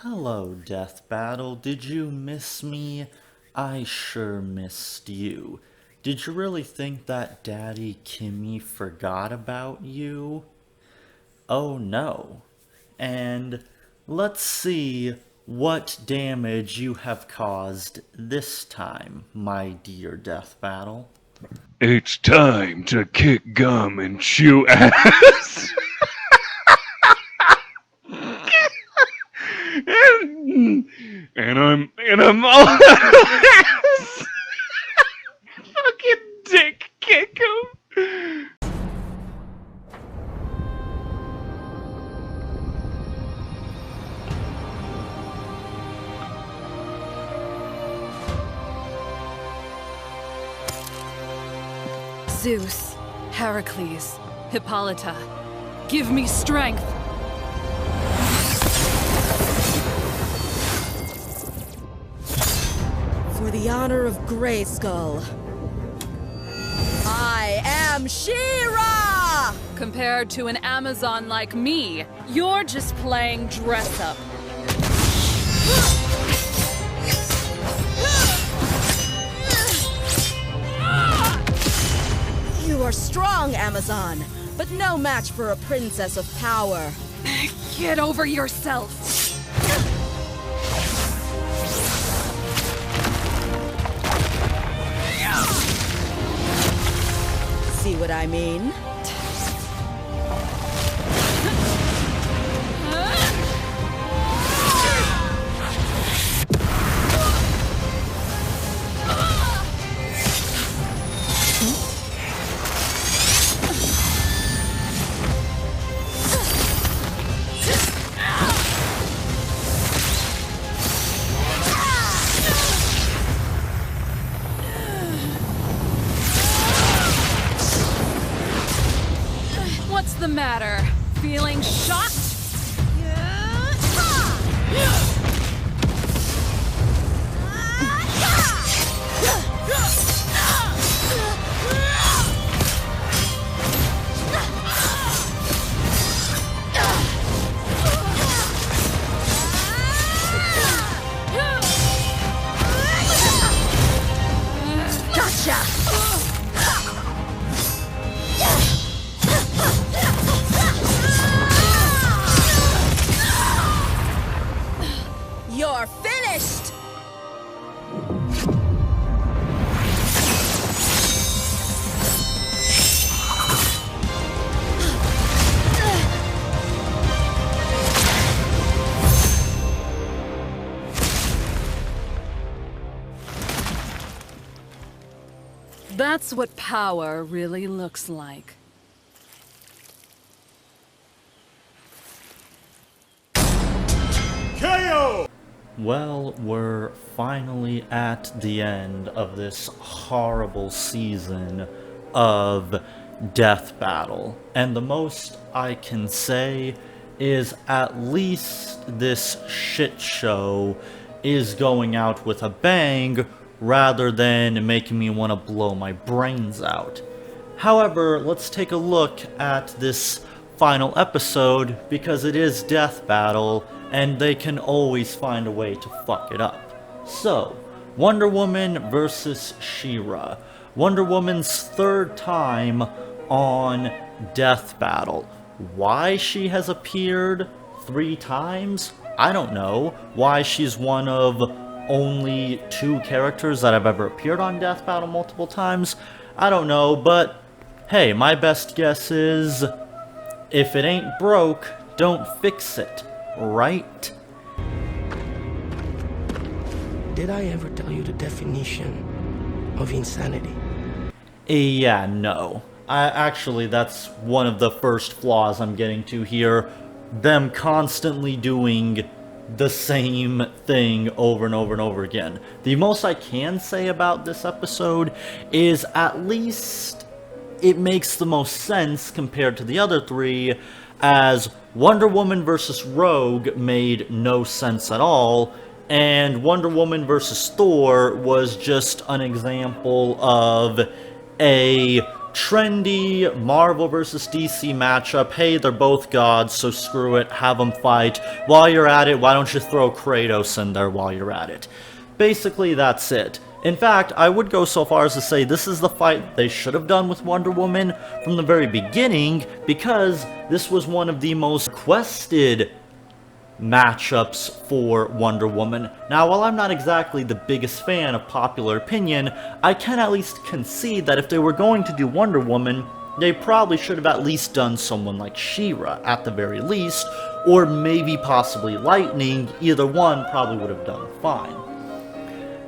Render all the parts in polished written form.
Hello, Death Battle. Did you miss me? I sure missed you. Did you really think that Daddy Kimmy forgot about you? Oh no. And let's see what damage you have caused this time, my dear Death Battle. It's time to kick gum and chew ass. and I'm all out of ass. Fucking dick kick him. Zeus, Heracles, Hippolyta, give me strength! For the honor of Grayskull, I am She-Ra! Compared to an Amazon like me, you're just playing dress-up. You are strong, Amazon, but no match for a princess of power. Get over yourself! See what I mean? What's the matter? Feeling shocked? Gotcha! You're finished! That's what power really looks like. Well, we're finally at the end of this horrible season of Death Battle. And the most I can say is at least this shit show is going out with a bang rather than making me want to blow my brains out. However, let's take a look at this final episode because it is Death Battle and they can always find a way to fuck it up. So, Wonder Woman versus She-Ra. Wonder Woman's third time on Death Battle. Why she has appeared 3 times? I don't know. Why she's one of only 2 characters that have ever appeared on Death Battle multiple times? I don't know, but hey, my best guess is if it ain't broke, don't fix it, right? Did I ever tell you the definition of insanity? Yeah, no. Actually, that's one of the first flaws I'm getting to here. Them constantly doing the same thing over and over and over again. The most I can say about this episode is at least it makes the most sense compared to the other 3, as Wonder Woman vs. Rogue made no sense at all, and Wonder Woman vs. Thor was just an example of a trendy Marvel vs. DC matchup. Hey, they're both gods, so screw it, have them fight. While you're at it, why don't you throw Kratos in there while you're at it? Basically, that's it. In fact, I would go so far as to say this is the fight they should have done with Wonder Woman from the very beginning, because this was one of the most requested matchups for Wonder Woman. Now, while I'm not exactly the biggest fan of popular opinion, I can at least concede that if they were going to do Wonder Woman, they probably should have at least done someone like She-Ra, at the very least, or maybe possibly Lightning. Either one probably would have done fine.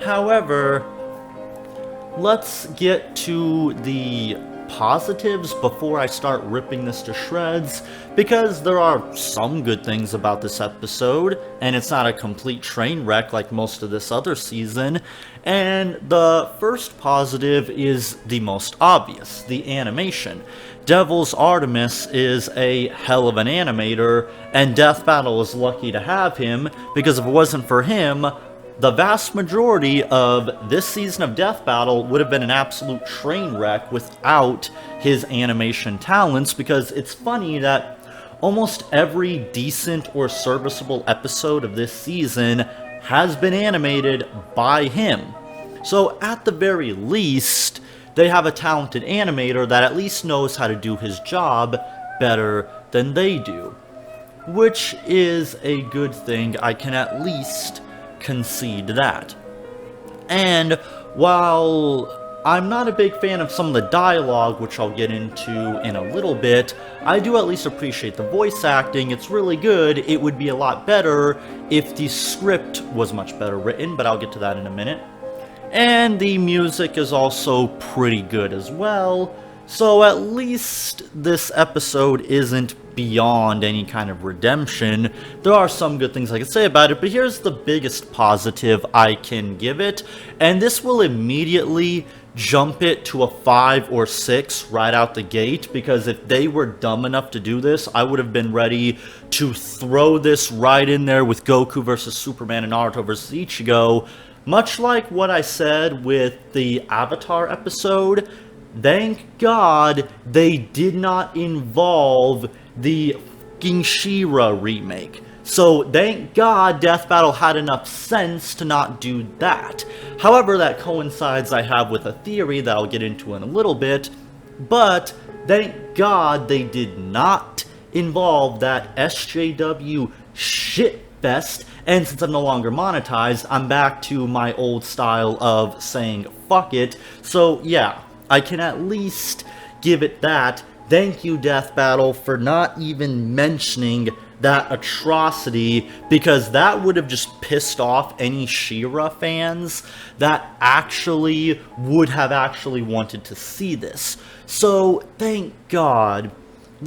However, let's get to the positives before I start ripping this to shreds, because there are some good things about this episode, and it's not a complete train wreck like most of this other season. And the first positive is the most obvious, the animation. Devil's Artemis is a hell of an animator, and Death Battle is lucky to have him, because if it wasn't for him, the vast majority of this season of Death Battle would have been an absolute train wreck without his animation talents, because it's funny that almost every decent or serviceable episode of this season has been animated by him. So at the very least, they have a talented animator that at least knows how to do his job better than they do, which is a good thing. I can at least concede that. And while I'm not a big fan of some of the dialogue, which I'll get into in a little bit, I do at least appreciate the voice acting. It's really good. It would be a lot better if the script was much better written, but I'll get to that in a minute. And the music is also pretty good as well, so at least this episode isn't beyond any kind of redemption. There are some good things I can say about it, but here's the biggest positive I can give it, and this will immediately jump it to a 5 or 6 right out the gate, because if they were dumb enough to do this, I would have been ready to throw this right in there with Goku versus Superman and Naruto versus Ichigo. Much like what I said with the Avatar episode, thank God they did not involve the fucking She-Ra remake. So thank God Death Battle had enough sense to not do that. However, that coincides, I have, with a theory that I'll get into in a little bit, but thank God they did not involve that SJW shitfest. And since I'm no longer monetized, I'm back to my old style of saying fuck it. So yeah, I can at least give it that. Thank you, Death Battle, for not even mentioning that atrocity, because that would have just pissed off any She-Ra fans that actually would have actually wanted to see this. So thank God.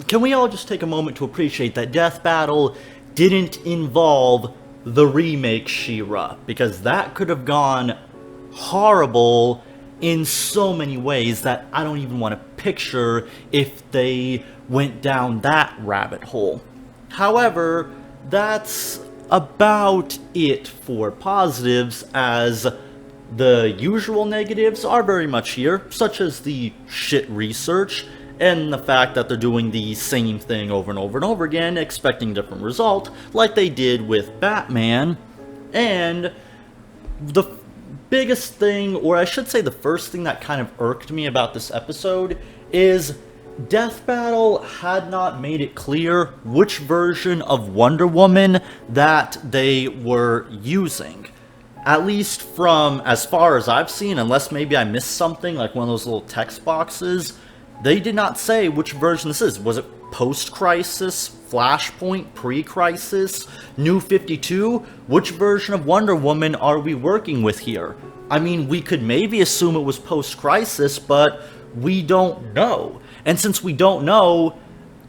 Can we all just take a moment to appreciate that Death Battle didn't involve the remake She-Ra, because that could have gone horrible in so many ways that I don't even want to picture if they went down that rabbit hole. However, that's about it for positives, as the usual negatives are very much here, such as the shit research, and the fact that they're doing the same thing over and over and over again, expecting a different result, like they did with Batman. And the biggest thing, or I should say the first thing that kind of irked me about this episode, is Death Battle had not made it clear which version of Wonder Woman that they were using. At least from as far as I've seen, unless maybe I missed something, like one of those little text boxes, they did not say which version this is. Was it post-crisis, Flashpoint, pre-crisis, New 52? Which version of Wonder Woman are we working with here? I mean, we could maybe assume it was post-crisis, but we don't know. And since we don't know,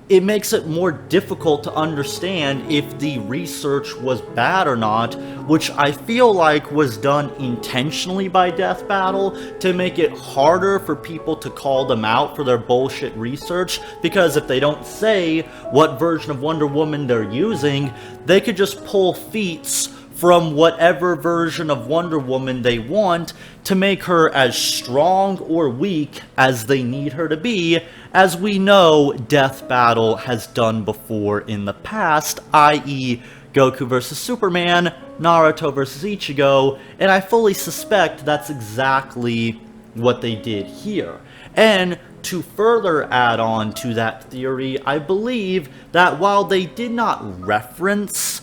it makes it more difficult to understand if the research was bad or not, which I feel like was done intentionally by Death Battle to make it harder for people to call them out for their bullshit research, because if they don't say what version of Wonder Woman they're using, they could just pull feats from whatever version of Wonder Woman they want to make her as strong or weak as they need her to be, as we know Death Battle has done before in the past, i.e. Goku vs. Superman, Naruto vs. Ichigo, and I fully suspect that's exactly what they did here. And to further add on to that theory, I believe that while they did not reference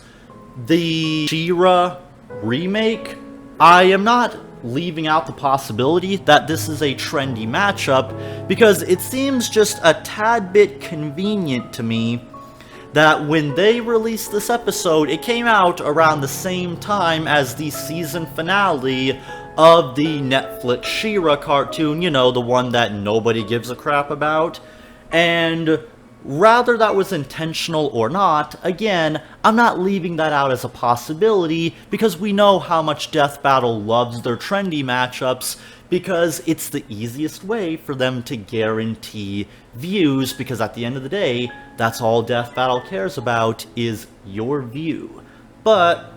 the She-Ra remake, I am not leaving out the possibility that this is a trendy matchup, because it seems just a tad bit convenient to me that when they released this episode, it came out around the same time as the season finale of the Netflix She-Ra cartoon, you know, the one that nobody gives a crap about. And whether that was intentional or not, again, I'm not leaving that out as a possibility, because we know how much Death Battle loves their trendy matchups, because it's the easiest way for them to guarantee views, because at the end of the day, that's all Death Battle cares about, is your view. But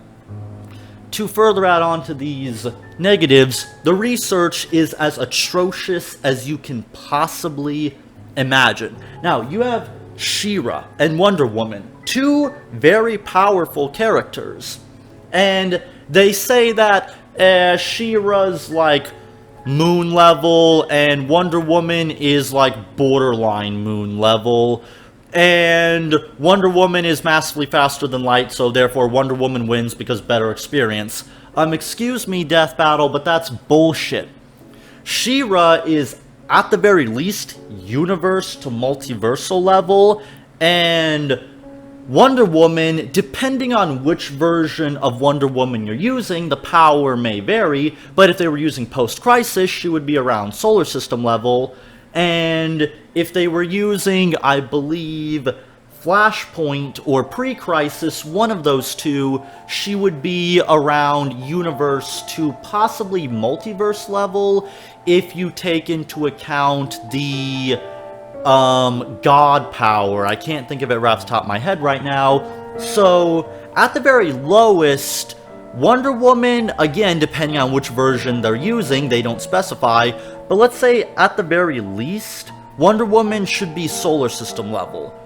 to further add on to these negatives, the research is as atrocious as you can possibly imagine. Now, you have She-Ra and Wonder Woman, two very powerful characters, and they say that She-Ra's like moon level and Wonder Woman is like borderline moon level, and Wonder Woman is massively faster than light, so therefore Wonder Woman wins because better experience. Excuse me, Death Battle, but that's bullshit. She-Ra is, at the very least, universe to multiversal level, and Wonder Woman, depending on which version of Wonder Woman you're using, the power may vary, but if they were using post-crisis, she would be around solar system level, and if they were using, I believe, Flashpoint or pre-crisis, one of those two, she would be around universe to possibly multiverse level, if you take into account the god power. I can't think of it right off the top of my head right now. So at the very lowest, Wonder Woman, again, depending on which version they're using, they don't specify, but let's say at the very least, Wonder Woman should be solar system level.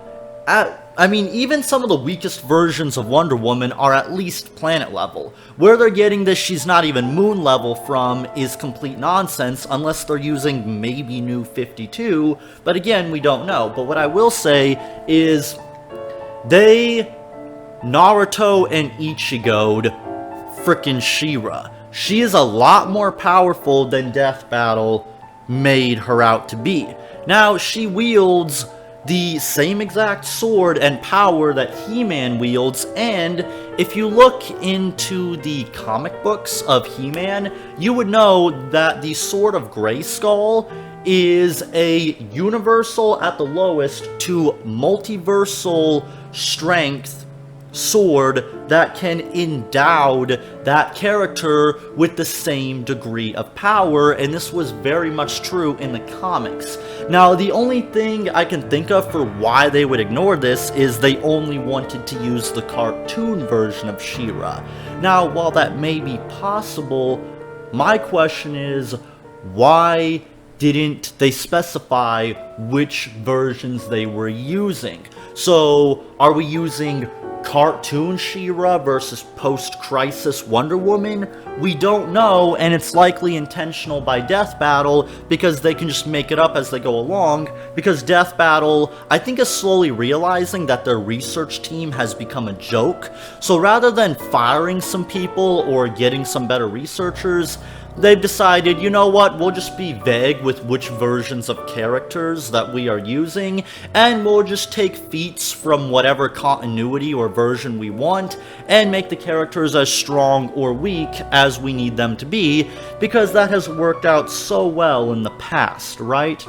I mean, even some of the weakest versions of Wonder Woman are at least planet level. Where they're getting this she's not even moon level from is complete nonsense, unless they're using maybe New 52, but again, we don't know. But what I will say is, Naruto and Ichigo'd frickin' She-Ra. She is a lot more powerful than Death Battle made her out to be. Now, she wields the same exact sword and power that He-Man wields, and if you look into the comic books of He-Man, you would know that the Sword of Grayskull is a universal at the lowest to multiversal strength sword that can endow that character with the same degree of power, and this was very much true in the comics. Now, the only thing I can think of for why they would ignore this is they only wanted to use the cartoon version of She-Ra. Now, while that may be possible, my question is, why didn't they specify which versions they were using? So, are we using cartoon She-Ra versus post-crisis Wonder Woman? We don't know, and it's likely intentional by Death Battle, because they can just make it up as they go along, because Death Battle, I think, is slowly realizing that their research team has become a joke, so rather than firing some people or getting some better researchers, they've decided, you know what, we'll just be vague with which versions of characters that we are using, and we'll just take feats from whatever continuity or version we want, and make the characters as strong or weak as we need them to be, because that has worked out so well in the past, right?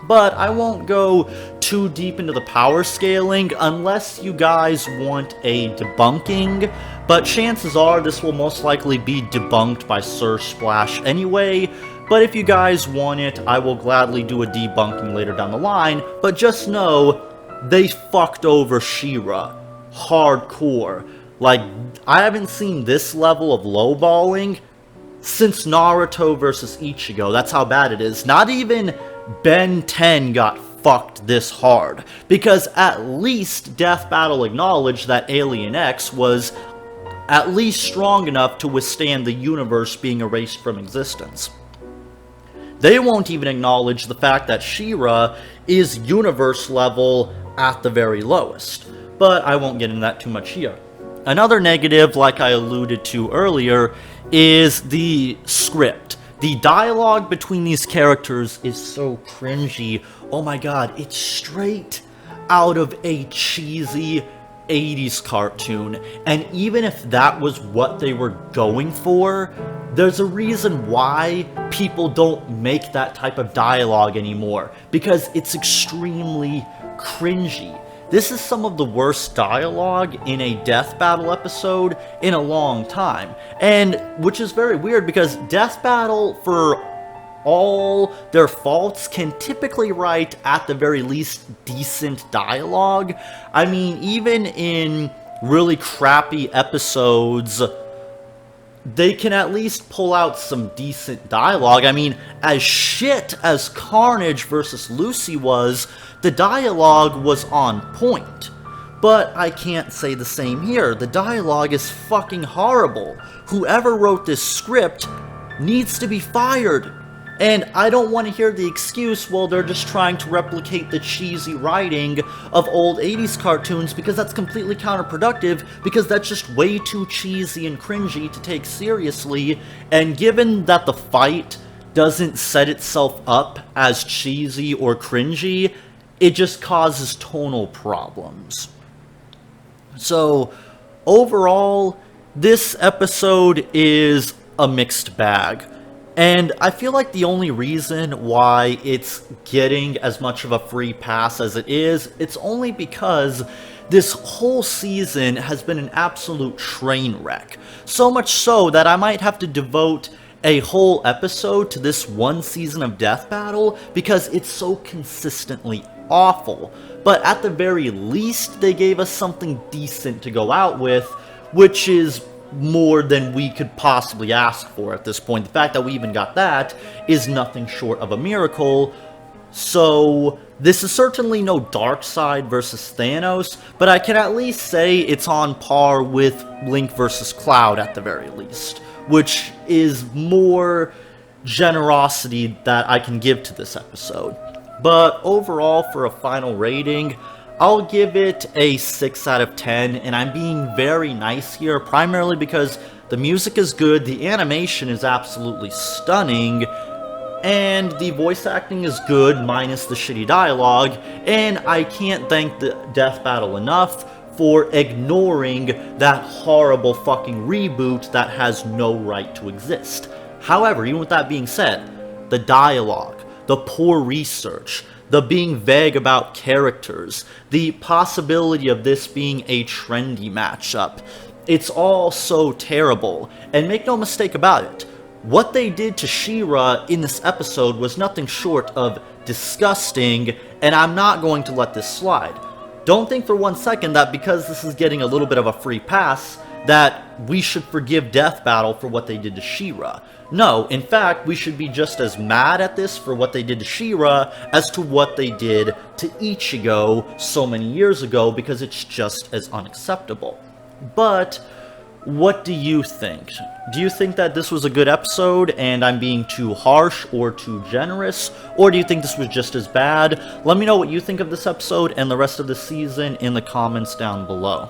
But I won't go too deep into the power scaling unless you guys want a debunking, but chances are this will most likely be debunked by Sir Splash anyway, but if you guys want it, I will gladly do a debunking later down the line, but just know, they fucked over She-Ra. Hardcore. Like, I haven't seen this level of lowballing since Naruto versus Ichigo. That's how bad it is. Not even Ben 10 got fucked this hard, because at least Death Battle acknowledged that Alien X was at least strong enough to withstand the universe being erased from existence. They won't even acknowledge the fact that She-Ra is universe level at the very lowest, but I won't get into that too much here. Another negative, like I alluded to earlier, is the script. The dialogue between these characters is so cringy. Oh my god, it's straight out of a cheesy 80s cartoon. And even if that was what they were going for, there's a reason why people don't make that type of dialogue anymore. Because it's extremely cringy. This is some of the worst dialogue in a Death Battle episode in a long time. And, which is very weird because Death Battle, for all their faults, can typically write, at the very least, decent dialogue. I mean, even in really crappy episodes, they can at least pull out some decent dialogue. I mean, as shit as Carnage versus Lucy was, the dialogue was on point. But I can't say the same here. The dialogue is fucking horrible. Whoever wrote this script needs to be fired. And I don't want to hear the excuse, well, they're just trying to replicate the cheesy writing of old 80s cartoons, because that's completely counterproductive, because that's just way too cheesy and cringy to take seriously. And given that the fight doesn't set itself up as cheesy or cringy, it just causes tonal problems. So, overall, this episode is a mixed bag. And I feel like the only reason why it's getting as much of a free pass as it is, it's only because this whole season has been an absolute train wreck. So much so that I might have to devote a whole episode to this one season of Death Battle because it's so consistently awful. But at the very least, they gave us something decent to go out with, which is more than we could possibly ask for at this point. The fact that we even got that is nothing short of a miracle. So this is certainly no Darkseid versus Thanos, but I can at least say it's on par with Link versus Cloud at the very least, which is more generosity that I can give to this episode. But overall, for a final rating, I'll give it a 6 out of 10, and I'm being very nice here, primarily because the music is good, the animation is absolutely stunning, and the voice acting is good, minus the shitty dialogue, and I can't thank the Death Battle enough for ignoring that horrible fucking reboot that has no right to exist. However, even with that being said, the dialogue, the poor research, the being vague about characters, the possibility of this being a trendy matchup, it's all so terrible. And make no mistake about it, what they did to She-Ra in this episode was nothing short of disgusting, and I'm not going to let this slide. Don't think for one second that because this is getting a little bit of a free pass, that we should forgive Death Battle for what they did to She-Ra. No, in fact, we should be just as mad at this for what they did to She-Ra as to what they did to Ichigo so many years ago, because it's just as unacceptable. But what do you think? Do you think that this was a good episode and I'm being too harsh or too generous? Or do you think this was just as bad? Let me know what you think of this episode and the rest of the season in the comments down below.